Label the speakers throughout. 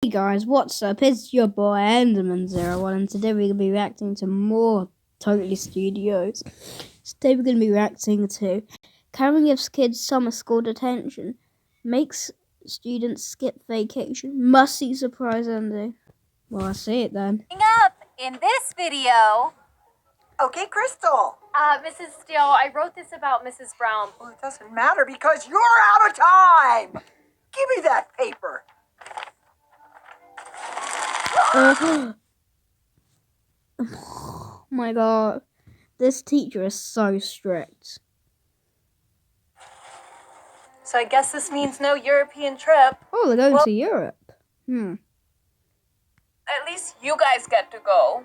Speaker 1: Hey guys, what's up? It's your boy Enderman01 and today we're going to be reacting to more Totally Studios. Today we're going to be reacting to Karen gives kids summer school detention, makes students skip vacation, must-see surprise ending. Well, I see it then.
Speaker 2: Up in this video.
Speaker 3: Okay, Crystal.
Speaker 2: Mrs. Steele, I wrote this about Mrs. Brown.
Speaker 3: Well, it doesn't matter because you're out of time. Give me that paper.
Speaker 1: Oh my god, this teacher is so strict.
Speaker 2: So I guess this means no European trip.
Speaker 1: Oh, they're going to Europe.
Speaker 2: At least you guys get to go.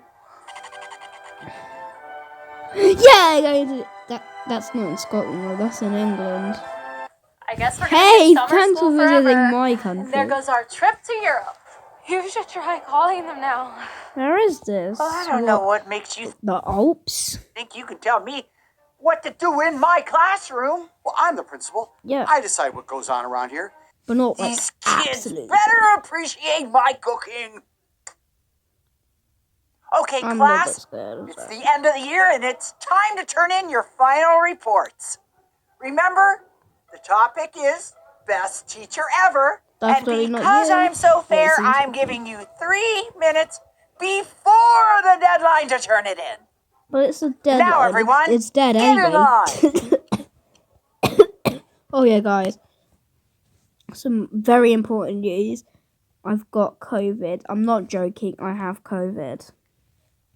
Speaker 1: Yeah, going to that's not in Scotland, though, that's in England.
Speaker 2: I guess we're
Speaker 1: Hey,
Speaker 2: gonna be
Speaker 1: thanks
Speaker 2: summer
Speaker 1: for
Speaker 2: school
Speaker 1: visiting
Speaker 2: forever.
Speaker 1: my country.
Speaker 2: And there goes our trip to Europe. You should try calling them now.
Speaker 1: Where is this?
Speaker 3: Well, I don't know what makes you
Speaker 1: The Alps?
Speaker 3: think you can tell me what to do in my classroom. Well, I'm the principal.
Speaker 1: Yeah.
Speaker 3: I decide what goes on around here.
Speaker 1: But not like
Speaker 3: These kids
Speaker 1: absolutely.
Speaker 3: better appreciate my cooking. Okay,
Speaker 1: I'm not that
Speaker 3: class,
Speaker 1: scared of
Speaker 3: it's
Speaker 1: that.
Speaker 3: the end of the year and it's time to turn in your final reports. Remember, the topic is Best Teacher Ever.
Speaker 1: Definitely
Speaker 3: And
Speaker 1: not
Speaker 3: because
Speaker 1: you.
Speaker 3: I'm so fair,
Speaker 1: It seems-
Speaker 3: I'm giving you 3 minutes before the deadline to turn it in.
Speaker 1: But it's a dead
Speaker 3: Now,
Speaker 1: line.
Speaker 3: everyone,
Speaker 1: It's dead
Speaker 3: get in
Speaker 1: anyway. Oh yeah, guys. Some very important news. I've got COVID. I'm not joking. I have COVID.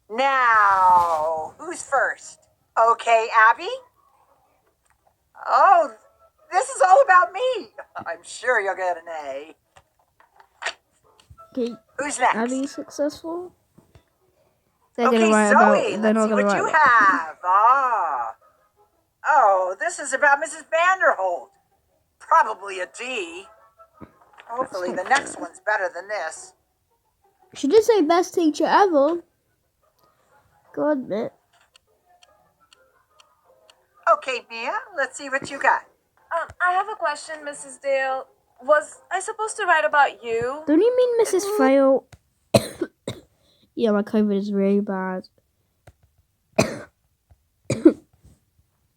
Speaker 3: Now, who's first? Okay, Abby? Oh, this is all about me. I'm sure you'll get an A.
Speaker 1: Okay,
Speaker 3: Who's next?
Speaker 1: Abby successful? They're
Speaker 3: Okay,
Speaker 1: gonna write
Speaker 3: Zoe,
Speaker 1: about. They're
Speaker 3: let's
Speaker 1: not
Speaker 3: see
Speaker 1: gonna
Speaker 3: what
Speaker 1: write
Speaker 3: you
Speaker 1: about.
Speaker 3: have. Oh, this is about Mrs. Vanderholt. Probably a D. Hopefully the next one's better than this.
Speaker 1: She did say best teacher ever. Go admit.
Speaker 3: Okay, Mia, let's see what you got.
Speaker 2: I have a question, Mrs. Dale. Was I supposed to write about you?
Speaker 1: Don't you mean Mrs. Fail? Yeah, my COVID is really bad.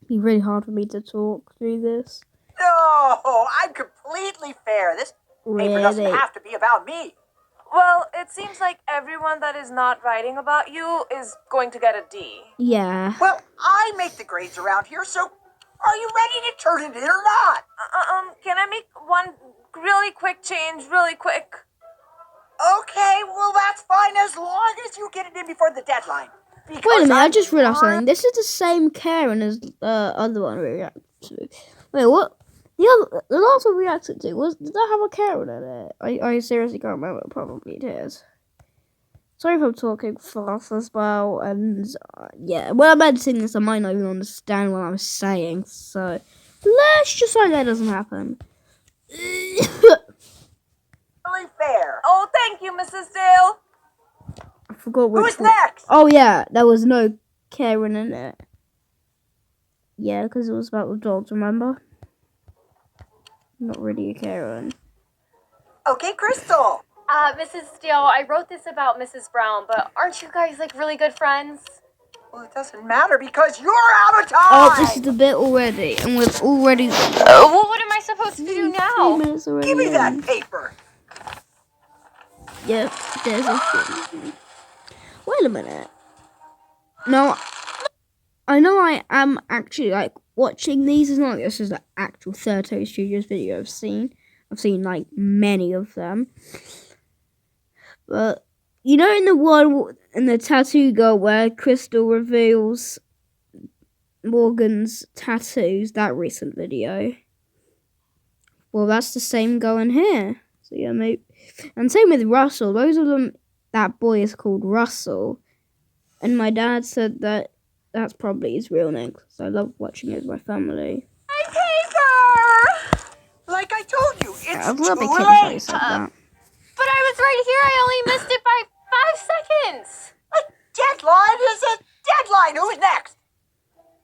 Speaker 1: Be really hard for me to talk through this.
Speaker 3: No, I'm completely fair. This paper doesn't
Speaker 1: Really?
Speaker 3: have to be about me.
Speaker 2: Well, it seems like everyone that is not writing about you is going to get a D.
Speaker 1: Yeah.
Speaker 3: Well, I make the grades around here, so are you ready to turn it in or not?
Speaker 2: Can I make one really quick change, really quick?
Speaker 3: Okay, well, that's fine as long as you get it in before the deadline.
Speaker 1: Wait a minute, I just realized
Speaker 3: something.
Speaker 1: something. This is the same Karen as the other one we reacted to. Wait, what? The last one we reacted to did that have a Karen in it? I seriously can't remember. Probably it is. Sorry if I'm talking fast as well, and yeah. When I'm editing this, I might not even understand what I'm saying. So let's just hope that doesn't happen.
Speaker 3: Really fair.
Speaker 2: Oh, thank you, Mrs. Dale.
Speaker 1: I forgot which
Speaker 3: Who's
Speaker 1: one.
Speaker 3: next?
Speaker 1: Oh yeah, there was no Karen in it. Yeah, because it was about the dogs, remember? Not really a Karen.
Speaker 3: Okay, Crystal.
Speaker 2: Mrs. Steele, I wrote this about Mrs. Brown, but aren't you guys like really good friends?
Speaker 3: Well, it doesn't matter because you're out of time.
Speaker 1: Oh, this is the bit already, and we've already.
Speaker 2: Well, what am I supposed to do
Speaker 1: 3
Speaker 2: now?
Speaker 1: minutes already.
Speaker 3: Give me
Speaker 1: in.
Speaker 3: that paper.
Speaker 1: Yep, there's a thing. Wait a minute. No, I know I am actually like watching these. It's not like this is the actual Thirto Studios video I've seen. I've seen like many of them. But you know, in the one in the tattoo girl where Crystal reveals Morgan's tattoos, that recent video. Well, that's the same girl in here. So yeah, maybe. And same with Russell. Those of them, that boy is called Russell. And my dad said that that's probably his real name because I love watching it with my family.
Speaker 2: My paper!
Speaker 3: Like I told you, it's
Speaker 1: I will be
Speaker 3: too
Speaker 1: kidding if I
Speaker 3: late.
Speaker 1: said that.
Speaker 2: But I was right here. I only missed it by 5 seconds.
Speaker 3: A deadline is a deadline. Who's next?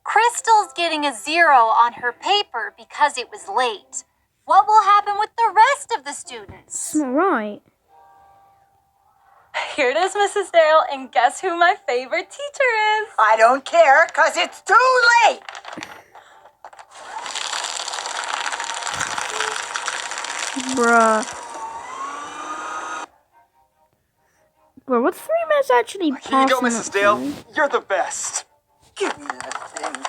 Speaker 4: Crystal's getting a 0 on her paper because it was late. What will happen with the rest of the students?
Speaker 1: It's not right.
Speaker 5: Here it is, Mrs. Dale, and guess who my favorite teacher is?
Speaker 3: I don't care, 'cause it's too late.
Speaker 1: Bruh. Bro, what's 3 minutes actually passing?
Speaker 6: Here you go, Mrs.
Speaker 1: up
Speaker 6: Dale.
Speaker 1: to?
Speaker 6: You're the best.
Speaker 3: Give me that thing.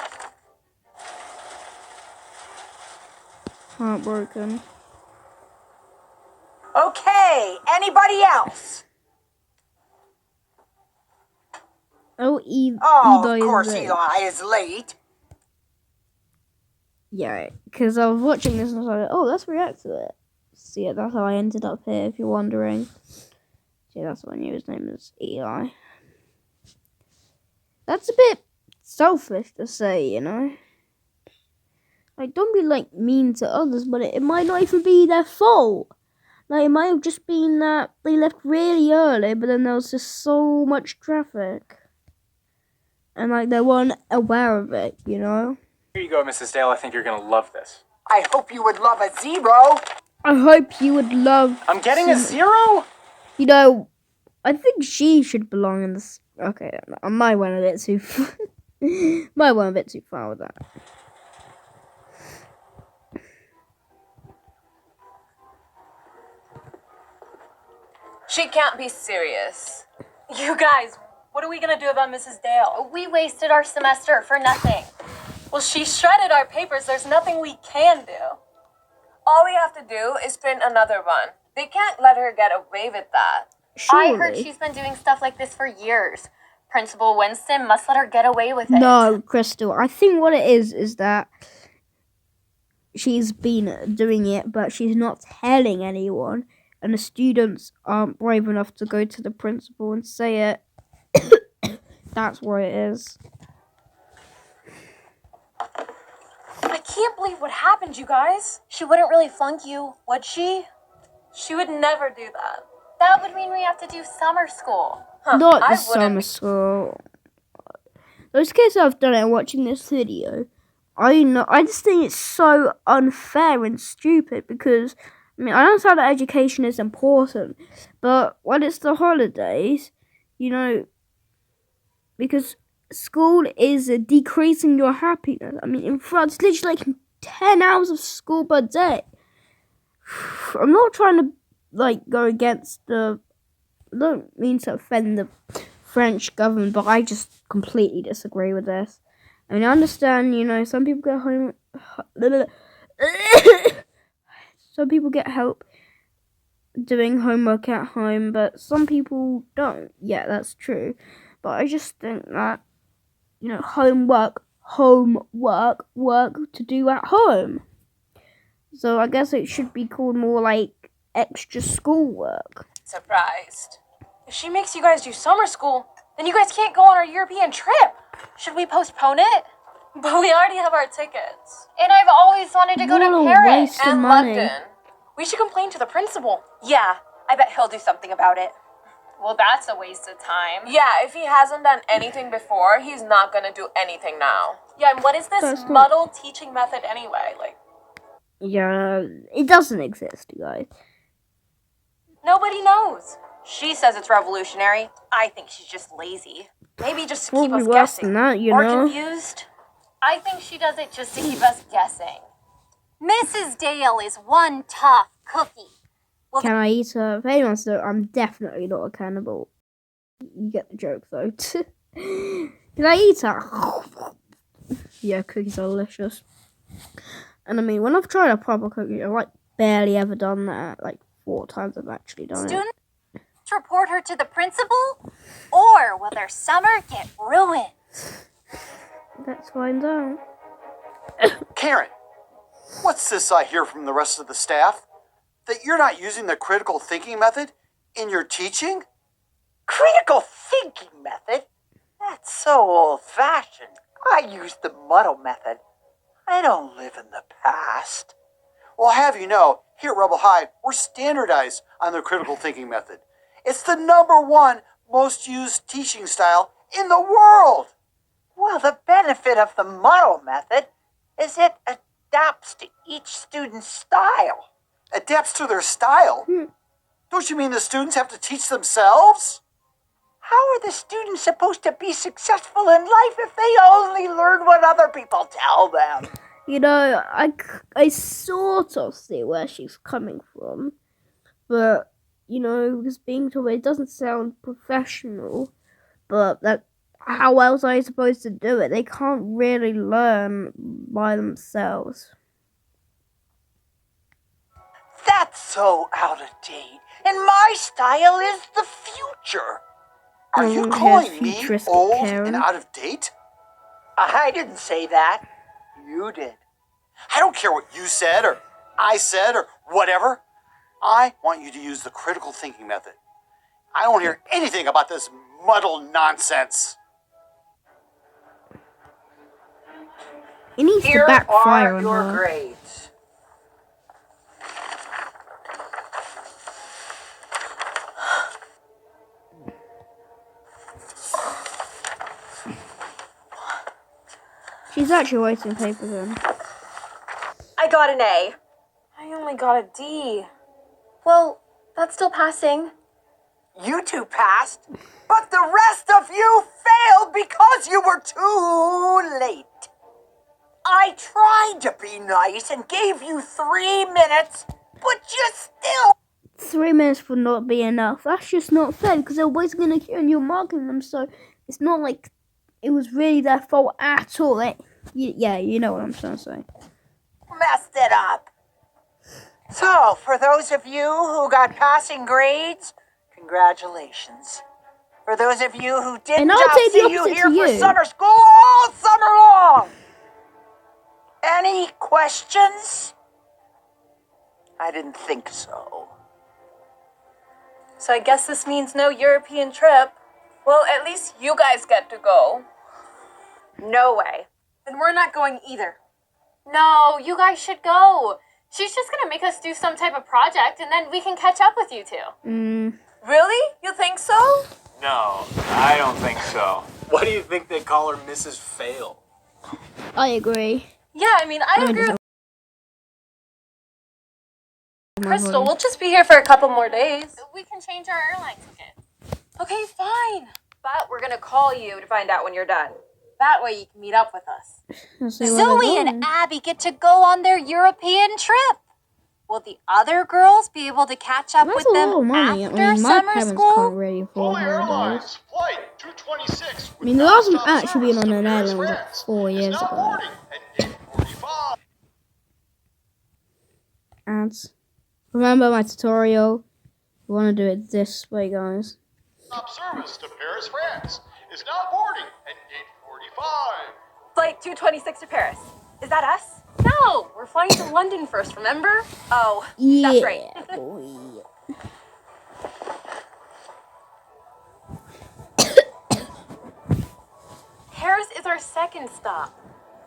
Speaker 1: Heartbroken.
Speaker 3: Okay, anybody else?
Speaker 1: Oh,
Speaker 3: Oh,
Speaker 1: Eli
Speaker 3: of course
Speaker 1: is late.
Speaker 3: Eli is late.
Speaker 1: Yeah, because I was watching this and I was like, oh, let's react to it. So yeah, that's how I ended up here, if you're wondering. Yeah, that's what I knew his name is Eli. That's a bit selfish to say, you know? Like, don't be, like, mean to others, but it might not even be their fault. Like, it might have just been that they left really early, but then there was just so much traffic. And, like, they weren't aware of it, you know?
Speaker 6: Here you go, Mrs. Dale. I think you're gonna love this.
Speaker 3: I hope you would love a 0.
Speaker 1: I hope you would love...
Speaker 6: I'm getting a 0?
Speaker 1: You know, I think she should belong in this... Okay, I might went a bit too far. Might went a bit too far with that.
Speaker 2: She can't be serious.
Speaker 5: You guys, what are we gonna do about Mrs. Dale?
Speaker 4: We wasted our semester for nothing.
Speaker 5: Well, she shredded our papers. There's nothing we can do.
Speaker 2: All we have to do is print another one. They can't let her get away with that.
Speaker 1: Surely.
Speaker 4: I heard she's been doing stuff like this for years. Principal Winston must let her get away with it.
Speaker 1: No, Crystal. I think what it is that she's been doing it, but she's not telling anyone, and the students aren't brave enough to go to the principal and say it. That's what it is.
Speaker 5: I can't believe what happened, you guys.
Speaker 4: She wouldn't really flunk you, would she?
Speaker 5: She would never do that.
Speaker 4: That would mean we have to do summer school.
Speaker 1: Not
Speaker 2: I
Speaker 1: the summer
Speaker 2: wouldn't.
Speaker 1: school. Those kids that have done it watching this video, I just think it's so unfair and stupid because, I mean, I understand that education is important, but when it's the holidays, you know, because school is decreasing your happiness. I mean, in France, it's literally like 10 hours of school per day. I'm not trying to, like, go against the... I don't mean to offend the French government, but I just completely disagree with this. I mean, I understand, you know, some people get home... some people get help doing homework at home, but some people don't. Yeah, that's true. But I just think that, you know, homework, work to do at home. So I guess it should be called more like extra schoolwork.
Speaker 2: Surprised.
Speaker 5: If she makes you guys do summer school, then you guys can't go on our European trip.
Speaker 4: Should we postpone it?
Speaker 5: But we already have our tickets.
Speaker 4: And I've always wanted to go
Speaker 1: What
Speaker 4: to
Speaker 1: a
Speaker 4: Paris.
Speaker 1: waste of
Speaker 2: And
Speaker 1: money.
Speaker 2: London.
Speaker 5: We should complain to the principal.
Speaker 7: Yeah, I bet he'll do something about it.
Speaker 4: Well, that's a waste of time.
Speaker 2: Yeah, if he hasn't done anything before, he's not gonna do anything now.
Speaker 5: Yeah, and what is this
Speaker 1: That's not-
Speaker 5: muddled teaching method anyway? Like,
Speaker 1: Yeah, it doesn't exist, you guys.
Speaker 5: nobody knows.
Speaker 7: She says it's revolutionary. I think she's just lazy. Maybe just to keep
Speaker 1: Probably
Speaker 7: us
Speaker 1: worse
Speaker 7: guessing.
Speaker 1: than that, you
Speaker 7: or
Speaker 1: know.
Speaker 7: confused.
Speaker 4: I think she does it just to keep us guessing. Mrs. Dale is one tough cookie.
Speaker 1: Can I eat her? If anyone's though, I'm definitely not a cannibal. You get the joke though. Can I eat her? Yeah, cookies are delicious. And I mean, when I've tried a proper cookie, I've like barely ever done that. Like 4 times I've actually done it.
Speaker 4: Students report her to the principal, or will their summer get ruined?
Speaker 1: Let's find out.
Speaker 8: Karen, what's this I hear from the rest of the staff? That you're not using the critical thinking method in your teaching?
Speaker 3: Critical thinking method? That's so old-fashioned. I use the muddle method. I don't live in the past.
Speaker 8: Well, have you know, here at Rebel High, we're standardized on the critical thinking method. It's the #1 most used teaching style in the world.
Speaker 3: Well, the benefit of the muddle method is it adapts to each student's style.
Speaker 8: Adapts to their style. Don't you mean the students have to teach themselves?
Speaker 3: How are the students supposed to be successful in life if they only learn what other people tell them?
Speaker 1: You know, I sort of see where she's coming from, but you know, because being told it doesn't sound professional, but that how else are you supposed to do it? They can't really learn by themselves.
Speaker 3: That's so out of date. And my style is the future.
Speaker 8: Are you
Speaker 1: Here's
Speaker 8: calling me
Speaker 1: futuristic
Speaker 8: old
Speaker 1: Karen.
Speaker 8: and out of date?
Speaker 3: I didn't say that. You did.
Speaker 8: I don't care what you said or I said or whatever. I want you to use the critical thinking method. I don't hear anything about this muddled nonsense.
Speaker 1: It needs
Speaker 3: Here
Speaker 1: to backfire
Speaker 3: are
Speaker 1: on
Speaker 3: your
Speaker 1: her.
Speaker 3: grades.
Speaker 1: She's actually wasting paper then.
Speaker 7: I got an A.
Speaker 5: I only got a D.
Speaker 7: Well, that's still passing.
Speaker 3: You two passed, but the rest of you failed because you were too late. I tried to be nice and gave you 3 minutes, but you still...
Speaker 1: 3 minutes would not be enough. That's just not fair because they're wasting an account and you're marking them, so it's not like it was really their fault at all. Yeah, you know what I'm trying to say.
Speaker 3: messed it up. So, for those of you who got passing grades, congratulations. For those of you who didn't,
Speaker 1: And I'll
Speaker 3: I'll
Speaker 1: take the
Speaker 3: see you
Speaker 1: opposite
Speaker 3: here
Speaker 1: to
Speaker 3: for
Speaker 1: you.
Speaker 3: summer school all summer long. Any questions? I didn't think so.
Speaker 2: So I guess this means no European trip. Well, at least you guys get to go.
Speaker 7: No way.
Speaker 5: Then we're not going either. No, you guys should go. She's just gonna make us do some type of project and then we can catch up with you two.
Speaker 2: Really? You think so?
Speaker 6: No, I don't think so. Why do you think they call her Mrs. Fail?
Speaker 1: I agree.
Speaker 5: Yeah, I mean, I agree with
Speaker 1: My
Speaker 5: Crystal.
Speaker 1: volume.
Speaker 5: We'll just be here for a couple more days. We can change our airline ticket. Okay, fine.
Speaker 7: But we're gonna call you to find out when you're done.
Speaker 5: That way you can meet up with us.
Speaker 1: Let's see where they're
Speaker 4: Zoe
Speaker 1: going.
Speaker 4: and Abby get to go on their European trip. Will the other girls be able to catch up
Speaker 1: That's
Speaker 4: with
Speaker 1: a
Speaker 4: them
Speaker 1: lot of money.
Speaker 4: after
Speaker 1: I mean, my
Speaker 4: summer
Speaker 1: parents
Speaker 4: school?
Speaker 1: can't really afford
Speaker 8: Fully
Speaker 1: holidays.
Speaker 8: Airlines, flight 226.
Speaker 1: I mean, the last one actually being on an airline was like 4 years
Speaker 8: now
Speaker 1: ago.
Speaker 8: boarding at 8:45.
Speaker 1: Ads. Remember my tutorial? You want to do it this way, guys.
Speaker 8: Stop service to Paris, France is now boarding at 8:45.
Speaker 7: Flight 226 to Paris. Is that us?
Speaker 5: No, we're flying to London first, remember?
Speaker 7: Oh,
Speaker 1: Yeah.
Speaker 7: that's right.
Speaker 1: boy.
Speaker 5: Paris is our second stop.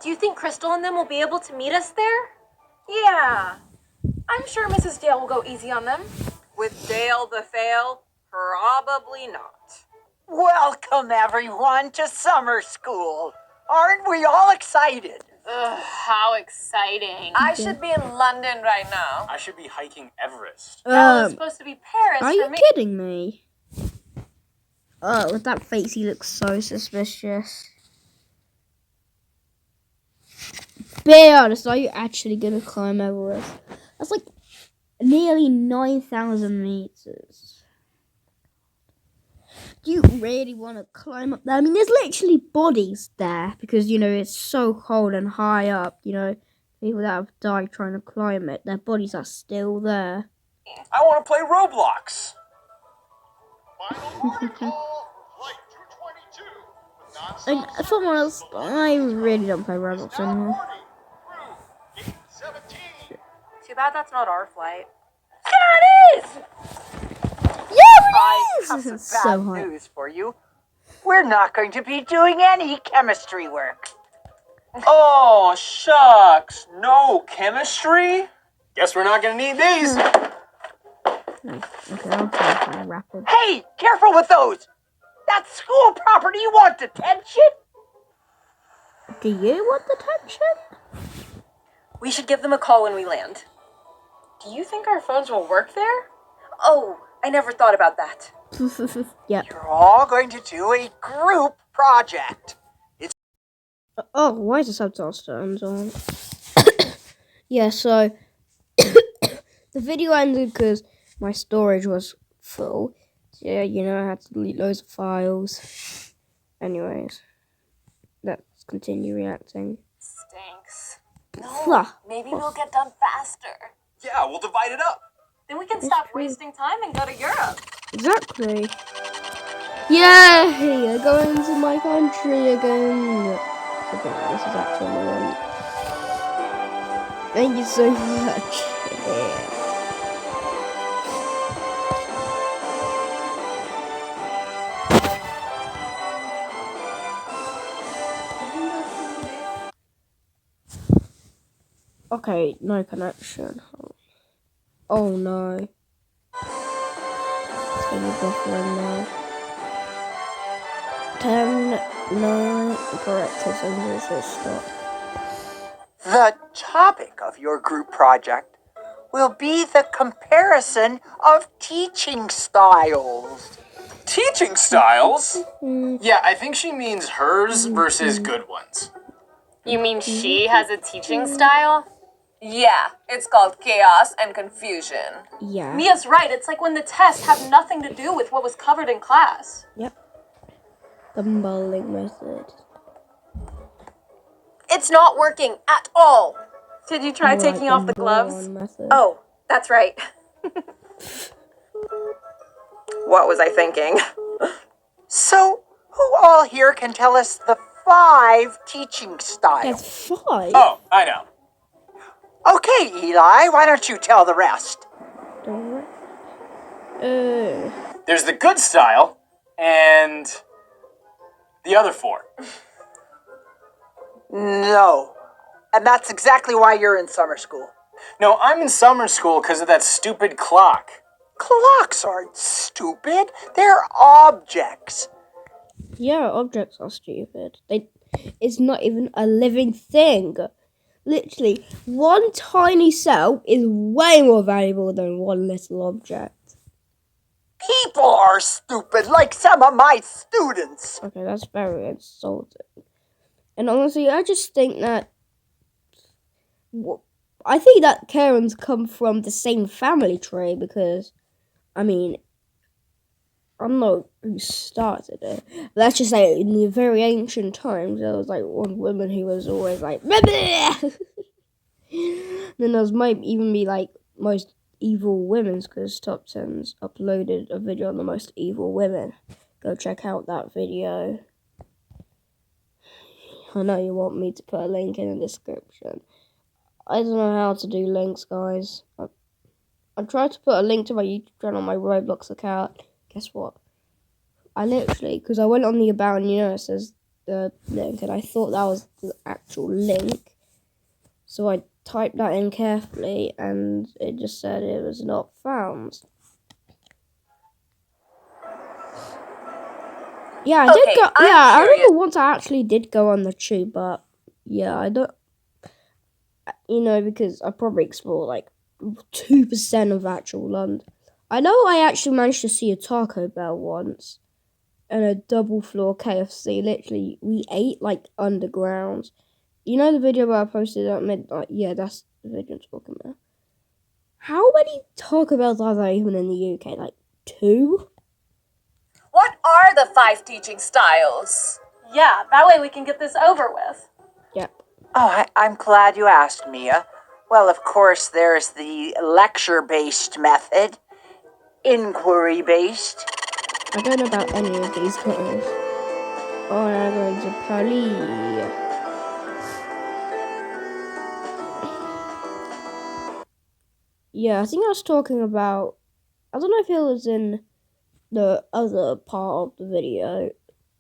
Speaker 5: Do you think Crystal and them will be able to meet us there?
Speaker 2: Yeah.
Speaker 5: I'm sure Mrs. Dale will go easy on them.
Speaker 7: With Dale the Fail? Probably not.
Speaker 3: Welcome, everyone, to summer school. Aren't we all excited?
Speaker 5: Ugh, how exciting.
Speaker 2: I should be in London right now.
Speaker 6: I should be hiking Everest.
Speaker 5: That was supposed to be Paris
Speaker 1: Are
Speaker 5: for
Speaker 1: you
Speaker 5: me.
Speaker 1: kidding me? Oh, with that face, he looks so suspicious. Be honest, are you actually gonna climb Everest? That's like nearly 9,000 meters. Do you really want to climb up there? I mean, there's literally bodies there because, you know, it's so cold and high up, you know. People that have died trying to climb it, their bodies are still there.
Speaker 6: I want to play Roblox.
Speaker 8: Final boarding call for flight 222 with nonstop
Speaker 1: And someone else, I really don't play Roblox
Speaker 8: now
Speaker 1: anymore.
Speaker 8: boarding through gate 17.
Speaker 7: Too bad that's not our flight.
Speaker 3: Yeah, it is! I
Speaker 1: Yeah,
Speaker 3: have
Speaker 1: it
Speaker 3: some
Speaker 1: is!
Speaker 3: bad
Speaker 1: So hot.
Speaker 3: news for you. We're not going to be doing any chemistry work.
Speaker 6: Oh, shucks. No chemistry? Guess we're not going to need these.
Speaker 1: Okay, I'll try to wrap it.
Speaker 3: Hey, careful with those! That's school property. You want detention?
Speaker 1: Do you want detention?
Speaker 7: We should give them a call when we land.
Speaker 5: Do you think our phones will work there?
Speaker 7: Oh, I never thought about that.
Speaker 1: Yep.
Speaker 3: You're all going to do a group project.
Speaker 1: Oh, why is the subtitles turned on? Yeah, so the video ended because my storage was full. So, yeah, you know, I had to delete loads of files. Anyways, let's continue reacting.
Speaker 5: Stinks.
Speaker 1: Fluh.
Speaker 5: Maybe we'll get done faster.
Speaker 6: Yeah, we'll divide it up.
Speaker 5: Then we can
Speaker 1: It's
Speaker 5: stop
Speaker 1: true.
Speaker 5: wasting time and go to Europe.
Speaker 1: Exactly. Yay! Going to my country again. Okay, this is actually my one. Thank you so much. Yeah. Okay, no connection. Oh no. It's gonna be buffering now. 10, 9, correct, as soon as it stop.
Speaker 3: The topic of your group project will be the comparison of teaching styles.
Speaker 6: Teaching styles?
Speaker 1: Mm,
Speaker 6: Yeah, I think she means hers versus good ones.
Speaker 5: You mean she has a teaching style?
Speaker 2: Yeah, it's called chaos and confusion.
Speaker 1: yeah.
Speaker 5: Mia's right. It's like when the tests have nothing to do with what was covered in class.
Speaker 1: Yep. The bowling method.
Speaker 7: It's not working at all.
Speaker 2: Did you try taking off the gloves?
Speaker 1: Ball-on method.
Speaker 7: Oh, that's right. What was I thinking?
Speaker 3: So, who all here can tell us the 5 teaching styles?
Speaker 1: That's 5.
Speaker 6: Oh, I know.
Speaker 3: Okay, Eli, why don't you tell the rest?
Speaker 6: There's the good style and the other 4.
Speaker 3: No. And that's exactly why you're in summer school.
Speaker 6: No, I'm in summer school because of that stupid clock.
Speaker 3: Clocks aren't stupid. They're objects.
Speaker 1: Yeah, objects are stupid. It's not even a living thing. Literally, one tiny cell is way more valuable than one little object.
Speaker 3: People are stupid, like some of my students.
Speaker 1: Okay, that's very insulting. And honestly, I just think that... I think that Karens come from the same family tree because, I mean, I don't know who started it. Let's just say in the very ancient times, there was like one woman who was always like, then there might even be like most evil women because Top 10's uploaded a video on the most evil women. Go check out that video. I know you want me to put a link in the description. I don't know how to do links, guys. I tried to put a link to my YouTube channel on my Roblox account. Guess what? I literally, because I went on the about and it says the link, and I thought that was the actual link. So I typed that in carefully, and it just said it was not found. Yeah, I did go. Yeah, I remember once I actually did go on the tube, but yeah, I don't. Because I probably explored like 2% of actual London. I know I actually managed to see a Taco Bell once and a double floor KFC. Literally, we ate like underground. You know the video where I posted at midnight? Yeah, that's the video I'm talking about. How many Taco Bells are there even in the UK? Like 2?
Speaker 2: What are the 5 teaching styles?
Speaker 5: Yeah, that way we can get this over with.
Speaker 1: Yep.
Speaker 3: Oh, I'm glad you asked, Mia. Well, of course, there's the lecture-based method, inquiry-based.
Speaker 1: I don't know about any of these guys. Oh, now I'm going to Paris. Yeah, I think I was talking about... I don't know if it was in the other part of the video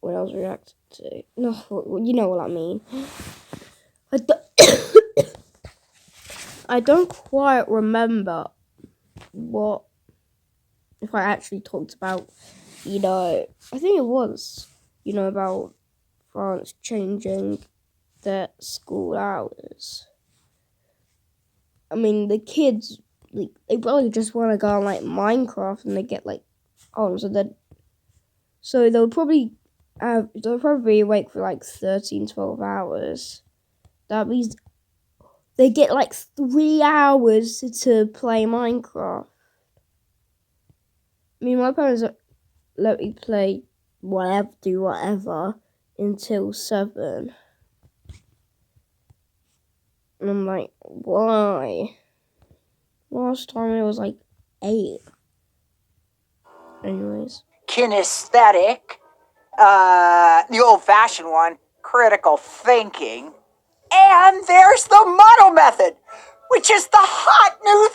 Speaker 1: when I was reacting to... No, you know what I mean. I don't quite remember what... If I actually talked about, I think it was, about France changing their school hours. I mean, the kids, they probably just want to go on, Minecraft, and they get, so So they'll probably be awake for like 13, 12 hours. That means they get like 3 hours to play Minecraft. I mean, my parents let me play do whatever until 7. And I'm like, why? Last time it was like 8. Anyways.
Speaker 3: Kinesthetic, the old-fashioned one, critical thinking, and there's the model method, which is the hot new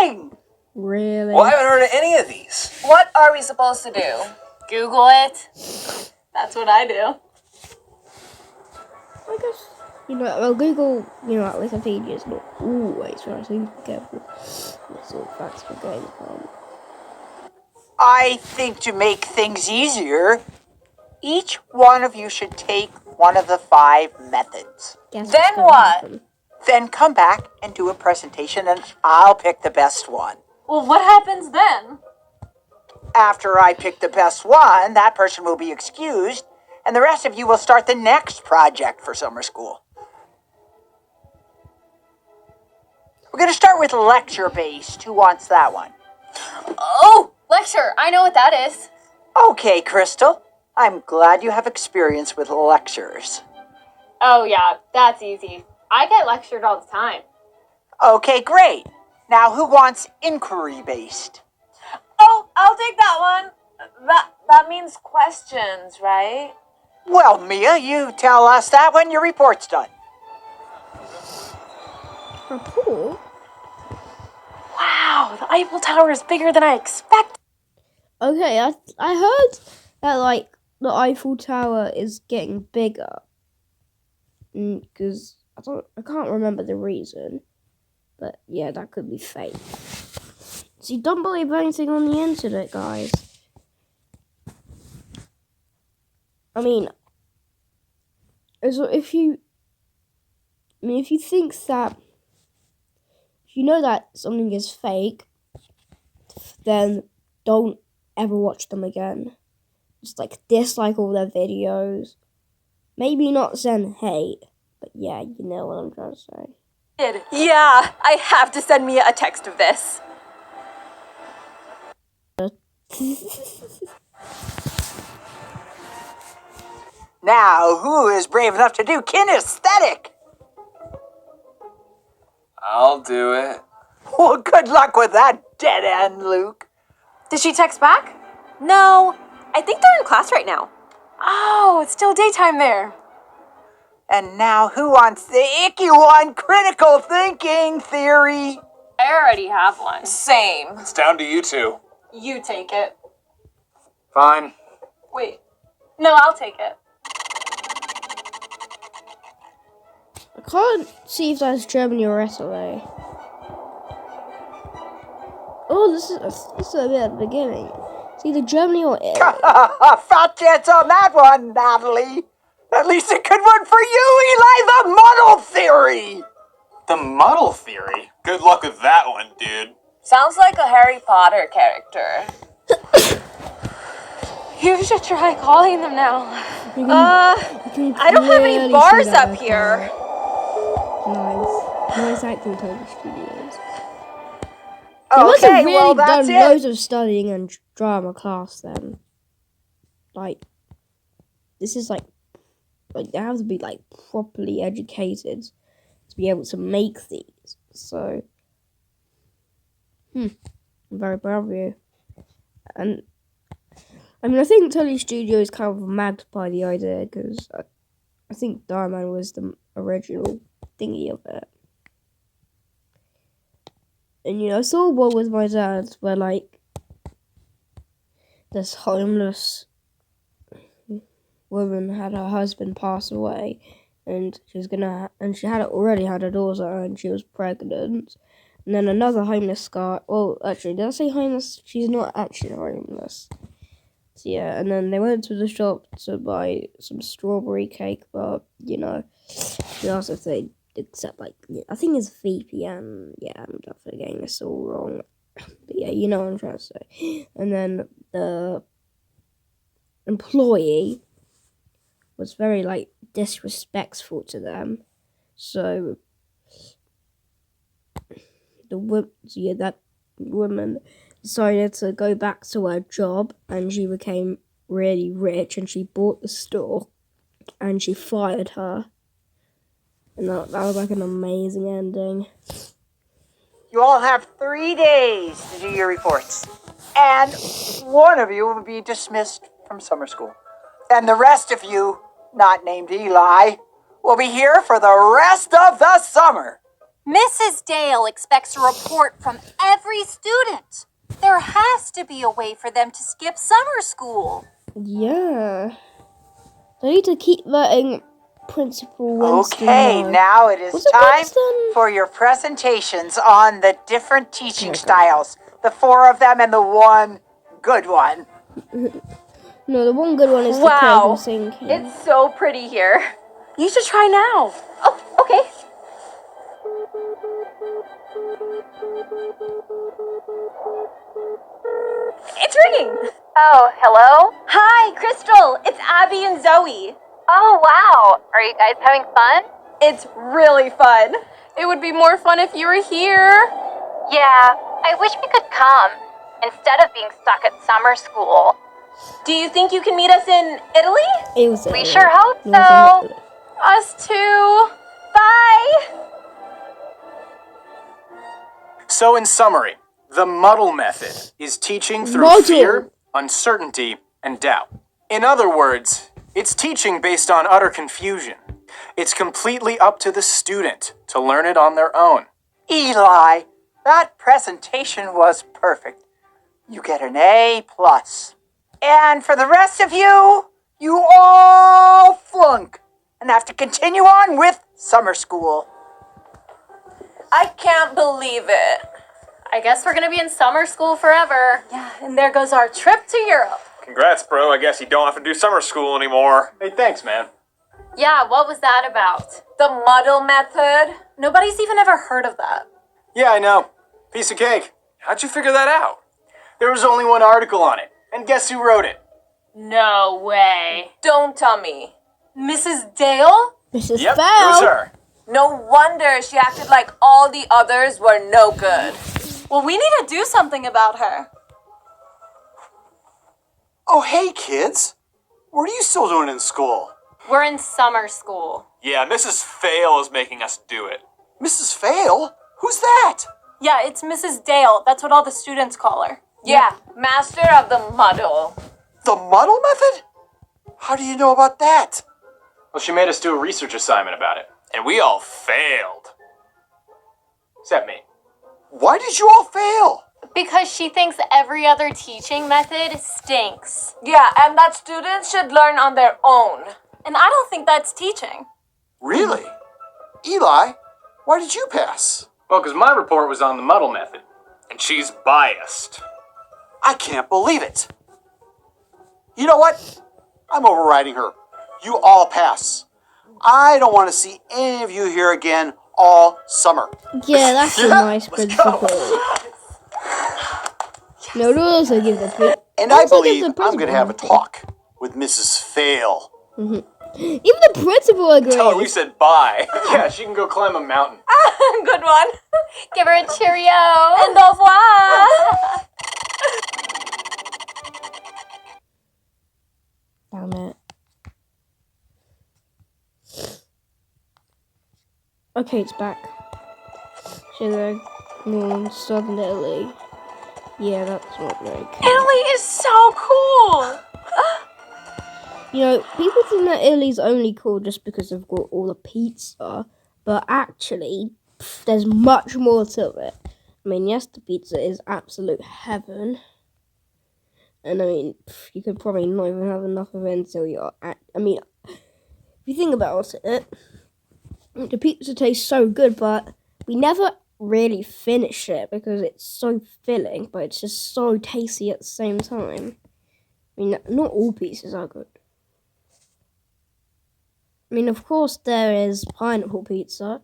Speaker 3: thing.
Speaker 1: Really?
Speaker 6: Well, I haven't heard of any of these.
Speaker 2: What are we supposed to do?
Speaker 5: Google it. That's what I do.
Speaker 1: I guess, well, Google, like Wikipedia is not always right, so you be careful what sort of facts we're going from.
Speaker 3: I think to make things easier, each one of you should take one of the 5 methods.
Speaker 1: Guess
Speaker 2: Then
Speaker 1: what's gonna
Speaker 2: what?
Speaker 1: happen.
Speaker 3: Then come back and do a presentation, and I'll pick the best one.
Speaker 5: Well, what happens then?
Speaker 3: After I pick the best one, that person will be excused, and the rest of you will start the next project for summer school. We're going to start with lecture-based. Who wants that one?
Speaker 5: Oh, lecture. I know what that is.
Speaker 3: Okay, Crystal. I'm glad you have experience with lectures.
Speaker 5: Oh, yeah, that's easy. I get lectured all the time.
Speaker 3: Okay, great. Now, who wants inquiry-based?
Speaker 2: Oh, I'll take that one. That means questions, right?
Speaker 3: Well, Mia, you tell us that when your report's done.
Speaker 1: Report?
Speaker 5: Wow, the Eiffel Tower is bigger than I expected.
Speaker 1: Okay, I heard that, like, the Eiffel Tower is getting bigger. Because I can't remember the reason. But, yeah, that could be fake. See, don't believe anything on the internet, guys. I mean, if you think that, if you know that something is fake, then don't ever watch them again. Just dislike all their videos. Maybe not send hate, but yeah, you know what I'm trying to say.
Speaker 7: Yeah, I have to send Mia a text of this.
Speaker 3: Now, who is brave enough to do kinesthetic?
Speaker 6: I'll do it.
Speaker 3: Well, good luck with that, dead end, Luke.
Speaker 7: Did she text back? No, I think they're in class right now.
Speaker 5: Oh, it's still daytime there.
Speaker 3: And now, who wants the icky one, critical thinking theory?
Speaker 5: I already have one.
Speaker 2: Same.
Speaker 6: It's down to you two.
Speaker 5: You take it.
Speaker 6: Fine.
Speaker 5: Wait. No, I'll take it.
Speaker 1: I can't see if that's Germany or Italy. Oh, this is a bit at the beginning. It's either Germany or Italy.
Speaker 3: Fat chance on that one, Natalie. At least it could work for you, Eli, the muddle theory.
Speaker 6: The muddle theory? Good luck with that one, dude.
Speaker 2: Sounds like a Harry Potter character.
Speaker 5: You should try calling them now.
Speaker 7: I don't have any bars up here.
Speaker 1: Nice acting, Toby Studios. They must have
Speaker 3: Okay,
Speaker 1: really
Speaker 3: well, that's
Speaker 1: done
Speaker 3: it.
Speaker 1: loads of studying and drama class then. This is they have to be properly educated to be able to make these. So, I'm very proud of you. And I mean, I think Tony Studio is kind of mad by the idea because I think Diamond was the original thingy of it. And I saw one with my dad where this homeless woman had her husband pass away, and she had already had a daughter, and she was pregnant. And then another homeless guy. Well, actually, did I say homeless? She's not actually homeless. So yeah, and then they went to the shop to buy some strawberry cake, but she asked if they accept I think it's VPN. Yeah, I'm definitely getting this all wrong. But yeah, you know what I'm trying to say. And then employee was very like disrespectful to them. So that woman decided to go back to her job, and she became really rich, and she bought the store, and she fired her. And that was like an amazing ending.
Speaker 3: You all have 3 days to do your reports. And one of you will be dismissed from summer school. And the rest of you, not named Eli, will be here for the rest of the summer.
Speaker 4: Mrs. Dale expects a report from every student. There has to be a way for them to skip summer school.
Speaker 1: Yeah. They need to keep letting Principal Winston
Speaker 3: Okay,
Speaker 1: know.
Speaker 3: now it is
Speaker 1: Was it
Speaker 3: time
Speaker 1: Winston?
Speaker 3: for your presentations on the different teaching styles. The 4 of them and the one good one.
Speaker 1: No, the one good one is the
Speaker 5: Wow.
Speaker 1: critical thinking.
Speaker 5: It's so pretty here. You should try now. Oh, okay. It's ringing.
Speaker 4: Oh, hello?
Speaker 5: Hi, Crystal. It's Abby and Zoe.
Speaker 4: Oh, wow. Are you guys having fun?
Speaker 5: It's really fun. It would be more fun if you were here.
Speaker 4: Yeah, I wish we could come instead of being stuck at summer school.
Speaker 5: Do you think you can meet us in Italy?
Speaker 1: It was
Speaker 4: We sure hope
Speaker 1: it was
Speaker 4: so.
Speaker 1: Italy.
Speaker 5: Us too. Bye.
Speaker 6: So, in summary, the muddle method is teaching through
Speaker 1: Muddle.
Speaker 6: fear, uncertainty, and doubt. In other words, it's teaching based on utter confusion. It's completely up to the student to learn it on their own.
Speaker 3: Eli, that presentation was perfect. You get an A+. And for the rest of you, you all flunk and have to continue on with summer school.
Speaker 2: I can't believe it.
Speaker 5: I guess we're gonna be in summer school forever. Yeah, and there goes our trip to Europe.
Speaker 6: Congrats, bro. I guess you don't have to do summer school anymore. Hey, thanks, man.
Speaker 5: Yeah, what was that about?
Speaker 2: The muddle method.
Speaker 5: Nobody's even ever heard of that.
Speaker 6: Yeah, I know. Piece of cake. How'd you figure that out? There was only one article on it. And guess who wrote it?
Speaker 5: No way.
Speaker 2: Don't tell me.
Speaker 5: Mrs. Dale?
Speaker 1: Mrs.
Speaker 6: Yep, it
Speaker 1: Bell.
Speaker 6: was her.
Speaker 2: No wonder she acted like all the others were no good.
Speaker 5: Well, we need to do something about her.
Speaker 8: Oh, hey, kids. What are you still doing in school?
Speaker 5: We're in summer school.
Speaker 6: Yeah, Mrs. Fail is making us do it.
Speaker 8: Mrs. Fail? Who's that?
Speaker 5: Yeah, it's Mrs. Dale. That's what all the students call her.
Speaker 2: Yeah, master of the muddle.
Speaker 8: The muddle method? How do you know about that?
Speaker 6: Well, she made us do a research assignment about it. And we all failed. Except me.
Speaker 8: Why did you all fail?
Speaker 5: Because she thinks every other teaching method stinks.
Speaker 2: Yeah, and that students should learn on their own.
Speaker 5: And I don't think that's teaching.
Speaker 8: Really? Eli, why did you pass?
Speaker 6: Well, because my report was on the muddle method. And she's biased.
Speaker 8: I can't believe it. You know what? I'm overriding her. You all pass. I don't want to see any of you here again all summer.
Speaker 1: Yeah, that's a nice principle. No, no, also give the
Speaker 8: And I
Speaker 1: also give
Speaker 8: believe
Speaker 1: the
Speaker 8: I'm going to
Speaker 1: principal
Speaker 8: have a
Speaker 1: one.
Speaker 8: talk with Mrs. Fail.
Speaker 1: Even the principal agrees.
Speaker 6: Tell her we said bye. Yeah, she can go climb a mountain.
Speaker 2: Good one.
Speaker 5: Give her a cheerio.
Speaker 2: And au revoir.
Speaker 1: Damn it. Okay, it's back. So they're in southern Italy. Yeah, that's not very cool.
Speaker 2: Italy is so cool.
Speaker 1: You know, people think that Italy's only cool just because they've got all the pizza, but actually, there's much more to it. I mean, yes, the pizza is absolute heaven. And I mean, you could probably not even have enough of it until you're at, I mean, if you think about it, the pizza tastes so good, but we never really finish it because it's so filling, but it's just so tasty at the same time. I mean, not all pizzas are good. I mean, of course, there is pineapple pizza.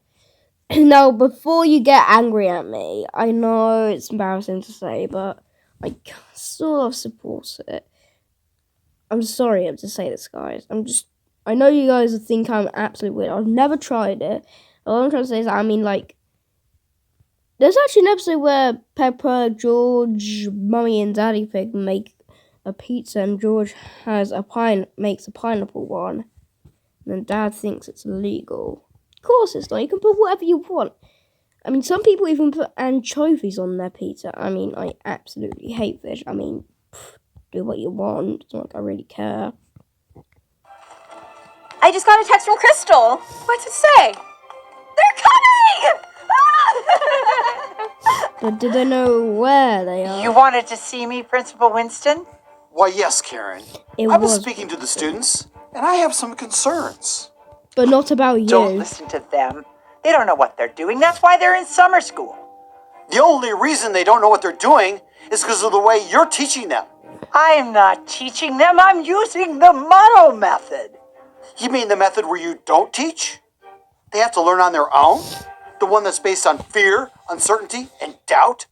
Speaker 1: Now, before you get angry at me, I know it's embarrassing to say, but I sort of support it. I'm sorry to say this, guys. I know you guys think I'm absolutely weird. I've never tried it. All I'm trying to say is, I mean, like, there's actually an episode where Peppa, George, Mummy, and Daddy Pig make a pizza, and George makes a pineapple one, and then Dad thinks it's illegal. Of course it's not. You can put whatever you want. I mean, some people even put anchovies on their pizza. I mean, I absolutely hate fish. I mean, do what you want. It's not like I really care.
Speaker 7: I just got a text from Crystal. What's it say? They're coming!
Speaker 1: But did they know where they are?
Speaker 3: You wanted to see me, Principal Winston?
Speaker 8: Why, yes, Karen.
Speaker 1: It
Speaker 8: I was
Speaker 1: was,
Speaker 8: speaking to the students, and I have some concerns.
Speaker 1: but not about you.
Speaker 3: Don't listen to them. They don't know what they're doing. That's why they're in summer school.
Speaker 8: The only reason they don't know what they're doing is because of the way you're teaching them.
Speaker 3: I'm not teaching them. I'm using the model method.
Speaker 8: You mean the method where you don't teach? They have to learn on their own? The one that's based on fear, uncertainty, and doubt?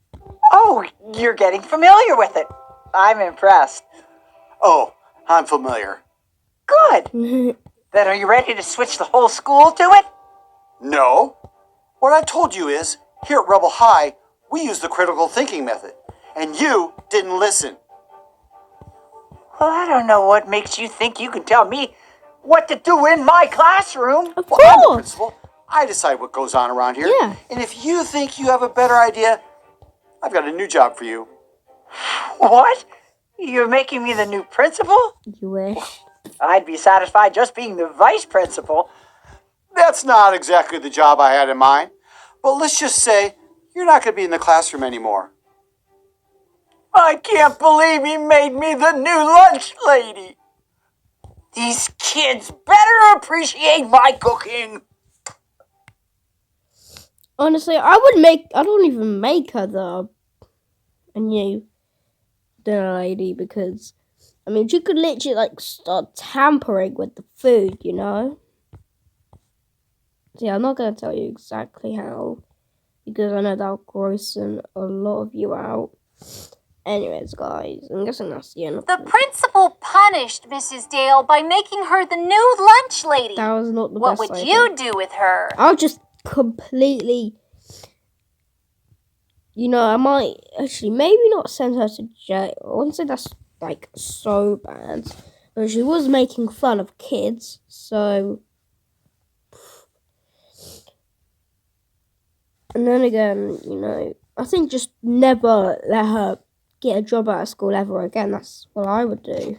Speaker 3: Oh, you're getting familiar with it. I'm impressed.
Speaker 8: Oh, I'm familiar.
Speaker 3: Good. Then are you ready to switch the whole school to it?
Speaker 8: No. What I told you is, here at Rebel High, we use the critical thinking method, and you didn't listen.
Speaker 3: Well, I don't know what makes you think you can tell me what to do in my classroom.
Speaker 1: Of
Speaker 8: Well, I'm the
Speaker 1: course.
Speaker 8: principal. I decide what goes on around here.
Speaker 1: Yeah.
Speaker 8: And if you think you have a better idea, I've got a new job for you.
Speaker 3: What? You're making me the new principal?
Speaker 1: You wish.
Speaker 3: I'd be satisfied just being the vice principal.
Speaker 8: That's not exactly the job I had in mind. But let's just say you're not going to be in the classroom anymore.
Speaker 3: I can't believe he made me the new lunch lady. These kids better appreciate my cooking.
Speaker 1: Honestly, I don't even make her a new dinner lady, because, I mean, she could literally, like, start tampering with the food, you know? So, yeah, I'm not going to tell you exactly how, because I know that'll gross a lot of you out. Anyways, guys, I'm guessing that's the end of
Speaker 4: The
Speaker 1: it.
Speaker 4: principal punished Mrs. Dale by making her the new lunch lady.
Speaker 1: That was not the
Speaker 4: What
Speaker 1: best
Speaker 4: would
Speaker 1: idea.
Speaker 4: you do with her?
Speaker 1: I'll just completely, you know, I might actually maybe not send her to jail. I wouldn't say that's, like, so bad. But she was making fun of kids, so. And then again, you know, I think just never let her get a job out of school ever again. That's what I would do.